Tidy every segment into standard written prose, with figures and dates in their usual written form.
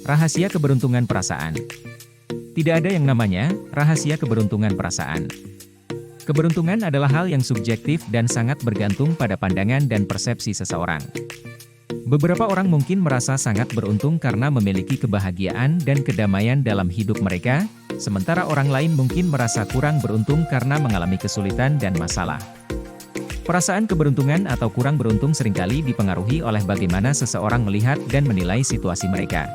Rahasia keberuntungan perasaan. Tidak ada yang namanya rahasia keberuntungan perasaan. Keberuntungan adalah hal yang subjektif dan sangat bergantung pada pandangan dan persepsi seseorang. Beberapa orang mungkin merasa sangat beruntung karena memiliki kebahagiaan dan kedamaian dalam hidup mereka, sementara orang lain mungkin merasa kurang beruntung karena mengalami kesulitan dan masalah. Perasaan keberuntungan atau kurang beruntung seringkali dipengaruhi oleh bagaimana seseorang melihat dan menilai situasi mereka.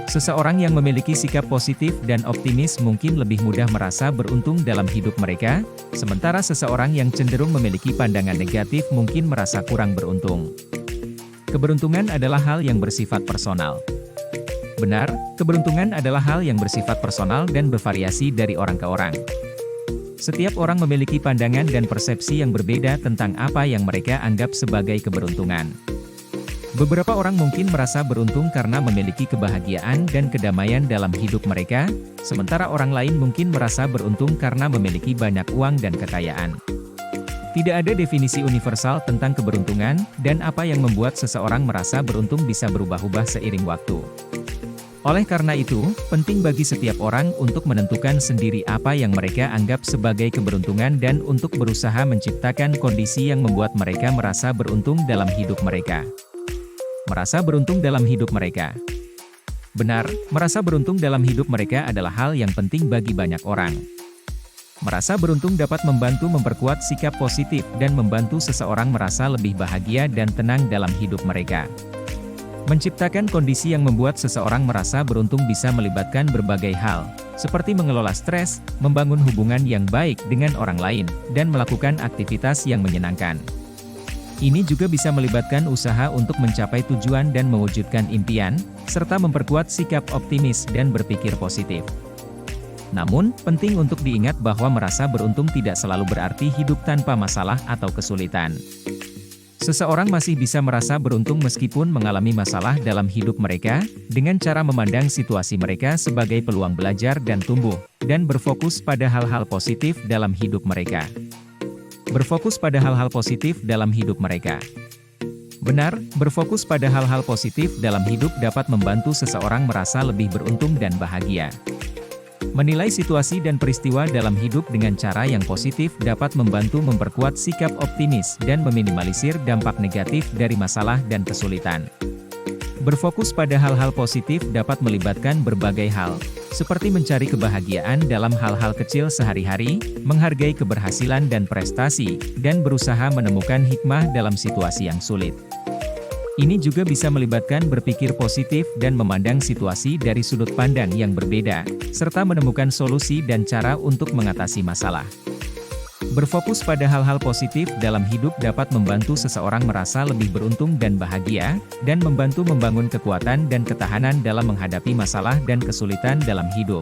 Seseorang yang memiliki sikap positif dan optimis mungkin lebih mudah merasa beruntung dalam hidup mereka, sementara seseorang yang cenderung memiliki pandangan negatif mungkin merasa kurang beruntung. Keberuntungan adalah hal yang bersifat personal. Benar, keberuntungan adalah hal yang bersifat personal dan bervariasi dari orang ke orang. Setiap orang memiliki pandangan dan persepsi yang berbeda tentang apa yang mereka anggap sebagai keberuntungan. Beberapa orang mungkin merasa beruntung karena memiliki kebahagiaan dan kedamaian dalam hidup mereka, sementara orang lain mungkin merasa beruntung karena memiliki banyak uang dan kekayaan. Tidak ada definisi universal tentang keberuntungan, dan apa yang membuat seseorang merasa beruntung bisa berubah-ubah seiring waktu. Oleh karena itu, penting bagi setiap orang untuk menentukan sendiri apa yang mereka anggap sebagai keberuntungan dan untuk berusaha menciptakan kondisi yang membuat mereka merasa beruntung dalam hidup mereka. Merasa beruntung dalam hidup mereka. Benar, merasa beruntung dalam hidup mereka adalah hal yang penting bagi banyak orang. Merasa beruntung dapat membantu memperkuat sikap positif dan membantu seseorang merasa lebih bahagia dan tenang dalam hidup mereka. Menciptakan kondisi yang membuat seseorang merasa beruntung bisa melibatkan berbagai hal, seperti mengelola stres, membangun hubungan yang baik dengan orang lain, dan melakukan aktivitas yang menyenangkan. Ini juga bisa melibatkan usaha untuk mencapai tujuan dan mewujudkan impian, serta memperkuat sikap optimis dan berpikir positif. Namun, penting untuk diingat bahwa merasa beruntung tidak selalu berarti hidup tanpa masalah atau kesulitan. Seseorang masih bisa merasa beruntung meskipun mengalami masalah dalam hidup mereka, dengan cara memandang situasi mereka sebagai peluang belajar dan tumbuh, dan berfokus pada hal-hal positif dalam hidup mereka. Berfokus pada hal-hal positif dalam hidup mereka. Benar, berfokus pada hal-hal positif dalam hidup dapat membantu seseorang merasa lebih beruntung dan bahagia. Menilai situasi dan peristiwa dalam hidup dengan cara yang positif dapat membantu memperkuat sikap optimis dan meminimalisir dampak negatif dari masalah dan kesulitan. Berfokus pada hal-hal positif dapat melibatkan berbagai hal, seperti mencari kebahagiaan dalam hal-hal kecil sehari-hari, menghargai keberhasilan dan prestasi, dan berusaha menemukan hikmah dalam situasi yang sulit. Ini juga bisa melibatkan berpikir positif dan memandang situasi dari sudut pandang yang berbeda, serta menemukan solusi dan cara untuk mengatasi masalah. Berfokus pada hal-hal positif dalam hidup dapat membantu seseorang merasa lebih beruntung dan bahagia, dan membantu membangun kekuatan dan ketahanan dalam menghadapi masalah dan kesulitan dalam hidup.